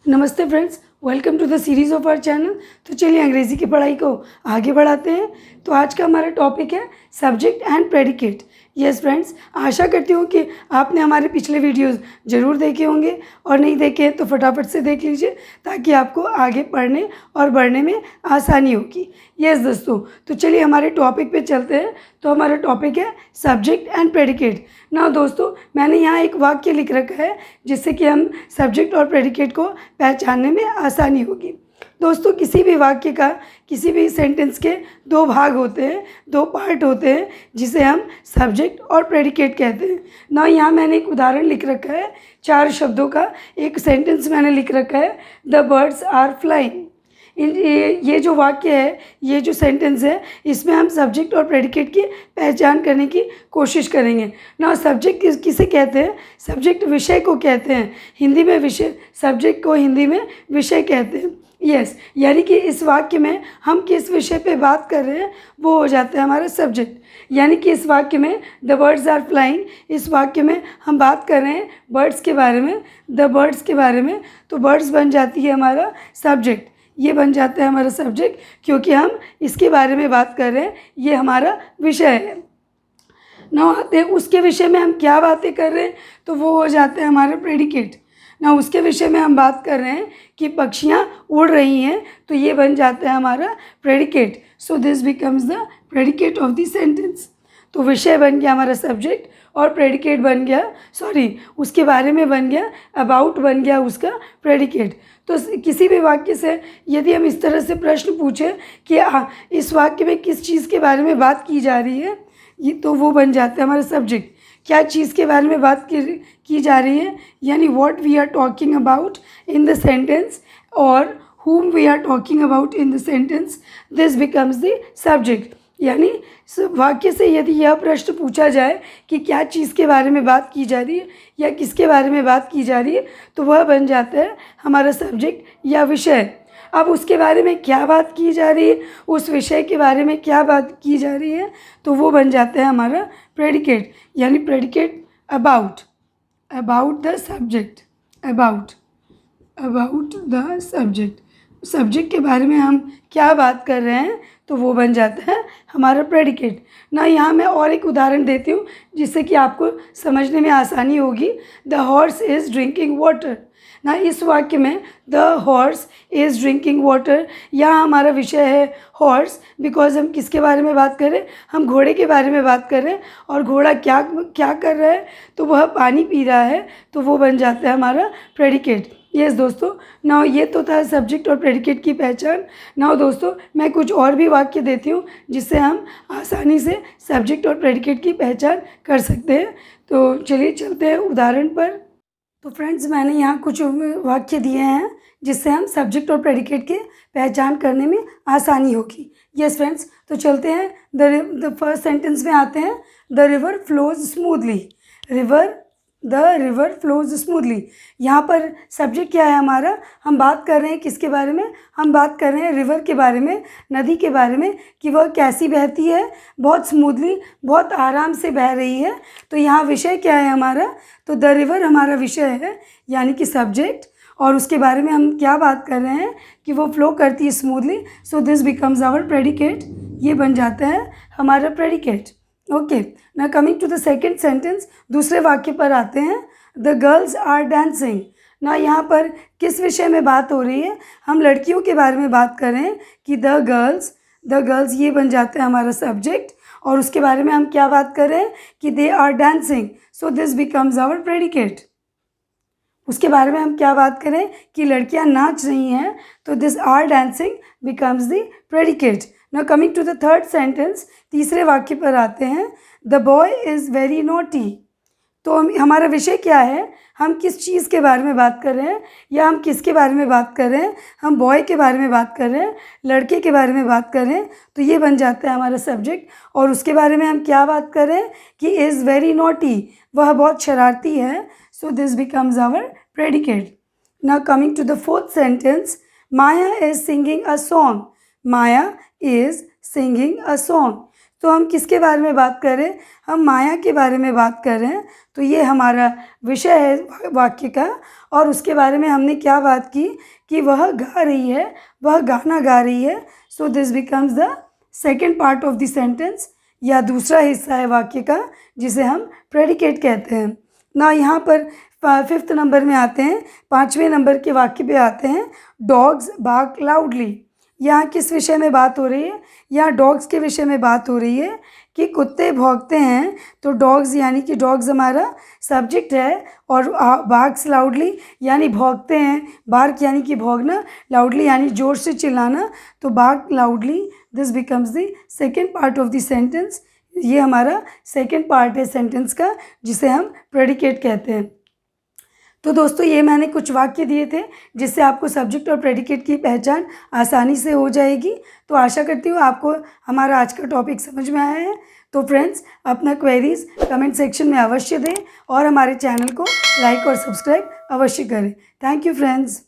नमस्ते friends, welcome to the series of our channel. तो चलिए अंग्रेज़ी की पढ़ाई को आगे बढ़ाते हैं। तो आज का हमारा टॉपिक है subject and predicate. Yes friends, आशा करती हूँ कि आपने हमारे पिछले वीडियोस ज़रूर देखे होंगे और नहीं देखे हैं तो फटाफट से देख लीजिए ताकि आपको आगे पढ़ने और बढ़ने में आसानी होगी। यस दोस्तों, तो चलिए हमारे टॉपिक पे चलते हैं। तो हमारा टॉपिक है सब्जेक्ट एंड प्रेडिकेट। ना दोस्तों, मैंने यहाँ एक वाक्य लिख रखा है जिससे कि हम सब्जेक्ट और प्रेडिकेट को पहचानने में आसानी होगी। दोस्तों, किसी भी वाक्य का, किसी भी सेंटेंस के दो भाग होते हैं, दो पार्ट होते हैं जिसे हम सब्जेक्ट और प्रेडिकेट कहते हैं। ना यहाँ मैंने एक उदाहरण लिख रखा है, 4 शब्दों का एक सेंटेंस मैंने लिख रखा है, द बर्ड्स आर फ्लाइंग। ये जो वाक्य है, ये जो सेंटेंस है, इसमें हम सब्जेक्ट और प्रेडिकेट की पहचान करने की कोशिश करेंगे। ना सब्जेक्ट किसे कहते हैं? सब्जेक्ट विषय को कहते हैं। हिंदी में विषय, सब्जेक्ट को हिंदी में विषय कहते हैं। यस, यानी कि इस वाक्य में हम किस विषय पे बात कर रहे हैं वो हो जाता है हमारा सब्जेक्ट। यानी कि इस वाक्य में द बर्ड्स आर फ्लाइंग, इस वाक्य में हम बात कर रहे हैं बर्ड्स के बारे में, द बर्ड्स के बारे में। तो बर्ड्स बन जाती है हमारा सब्जेक्ट, ये बन जाता है हमारा सब्जेक्ट क्योंकि हम इसके बारे में बात कर रहे हैं, ये हमारा विषय है। ना आते हैं उसके विषय में हम क्या बातें कर रहे हैं, तो वो हो जाता है हमारा प्रेडिकेट। ना उसके विषय में हम बात कर रहे हैं कि पक्षियाँ उड़ रही हैं, तो ये बन जाता है हमारा predicate. So this becomes the predicate of the sentence. तो विषय बन गया हमारा सब्जेक्ट और प्रेडिकेट बन गया, उसके बारे में बन गया, अबाउट बन गया उसका प्रेडिकेट। तो किसी भी वाक्य से यदि हम इस तरह से प्रश्न पूछें कि इस वाक्य में किस चीज़ के बारे में बात की जा रही है, ये तो वो बन जाता है हमारा सब्जेक्ट। क्या चीज़ के बारे में बात की जा रही है, यानी what we are talking about in the sentence और whom we are talking about in the sentence, this becomes the subject। यानी वाक्य से यदि यह प्रश्न पूछा जाए कि क्या चीज़ के बारे में बात की जा रही है या किसके बारे में बात की जा रही है, तो वह बन जाता है हमारा सब्जेक्ट या विषय। अब उसके बारे में क्या बात की जा रही है, उस विषय के बारे में क्या बात की जा रही है, तो वो बन जाता है हमारा प्रेडिकेट। यानी predicate about the subject, about the subject, subject के बारे में हम क्या बात कर रहे हैं, तो वो बन जाता है हमारा प्रेडिकेट। ना यहाँ मैं और एक उदाहरण देती हूँ जिससे कि आपको समझने में आसानी होगी। The horse is drinking water. ना इस वाक्य में the horse is drinking water, यहाँ हमारा विषय है हॉर्स, बिकॉज हम किसके बारे में बात कर रहे हैं, हम घोड़े के बारे में बात कर रहे हैं। और घोड़ा क्या क्या कर रहा है, तो वह पानी पी रहा है, तो वो बन जाता है हमारा प्रेडिकेट। यस दोस्तों, ना ये तो था सब्जेक्ट और प्रेडिकेट की पहचान। ना दोस्तों, मैं कुछ और भी वाक्य देती हूँ जिससे हम आसानी से सब्जेक्ट और प्रेडिकेट की पहचान कर सकते हैं। तो चलिए चलते हैं उदाहरण पर। तो फ्रेंड्स, मैंने यहाँ कुछ वाक्य दिए हैं जिससे हम सब्जेक्ट और प्रेडिकेट की पहचान करने में आसानी होगी। यस फ्रेंड्स, तो चलते हैं द फर्स्ट सेंटेंस में आते हैं। The river flows smoothly. The river flows smoothly, यहाँ पर सब्जेक्ट क्या है हमारा, हम बात कर रहे हैं किसके बारे में, हम बात कर रहे हैं रिवर के बारे में, नदी के बारे में, कि वह कैसी बहती है, बहुत स्मूथली, बहुत आराम से बह रही है। तो यहाँ विषय क्या है हमारा, तो द रिवर हमारा विषय है, यानी कि सब्जेक्ट। और उसके बारे में हम क्या बात कर रहे हैं कि वो फ्लो करती है smoothly. So this becomes our predicate, ये बन जाता है हमारा प्रेडिकेट। ओके, ना coming to the second sentence, दूसरे वाक्य पर आते हैं। The girls are dancing. ना यहाँ पर किस विषय में बात हो रही है, हम लड़कियों के बारे में बात कर रहे हैं कि द गर्ल्स, ये बन जाता है हमारा सब्जेक्ट। और उसके बारे में हम क्या बात कर रहे हैं कि they are dancing. So this becomes our predicate. उसके बारे में हम क्या बात करें कि लड़कियां नाच रही हैं, तो this are dancing becomes the predicate. Now coming to the third sentence, तीसरे वाक्य पर आते हैं। The boy is very naughty. तो हमारा विषय क्या है, हम किस चीज़ के बारे में बात कर रहे हैं या हम किसके बारे में बात कर रहे हैं, हम बॉय के बारे में बात कर रहे हैं, लड़के के बारे में बात कर रहे हैं। तो ये बन जाता है हमारा सब्जेक्ट। और उसके बारे में हम क्या बात कर रहे हैं कि इज़ वेरी नॉटी, वह बहुत शरारती है। So this becomes our predicate. Now coming to the fourth sentence, Maya is singing a song. Maya is singing a song. तो हम किसके बारे में बात कर रहे हैं? हम माया के बारे में बात कर रहे हैं। तो ये हमारा विषय है वाक्य का। और उसके बारे में हमने क्या बात की कि वह गा रही है, वह गाना गा रही है। So this becomes the second part of the sentence, या दूसरा हिस्सा है वाक्य का, जिसे हम प्रेडिकेट कहते हैं ना। यहाँ पर 5th नंबर में आते हैं, 5वें नंबर के वाक्य पे आते हैं। Dogs bark loudly. यहाँ किस विषय में बात हो रही है? यहाँ डॉग्स के विषय में बात हो रही है कि कुत्ते भौंकते हैं। तो डॉग्स यानी कि डॉग्स हमारा सब्जेक्ट है, और बार्क्स लाउडली यानी भौंकते हैं। बार्क यानी कि भौंकना, लाउडली यानी ज़ोर से चिल्लाना। तो bark loudly, this becomes the second part of the sentence. ये हमारा सेकेंड पार्ट है सेंटेंस का, जिसे हम प्रेडिकेट कहते हैं। तो दोस्तों, ये मैंने कुछ वाक्य दिए थे जिससे आपको सब्जेक्ट और प्रेडिकेट की पहचान आसानी से हो जाएगी। तो आशा करती हूँ आपको हमारा आज का टॉपिक समझ में आया है। तो फ्रेंड्स, अपना क्वेरीज कमेंट सेक्शन में अवश्य दें, और हमारे चैनल को लाइक और सब्सक्राइब अवश्य करें। Thank you friends.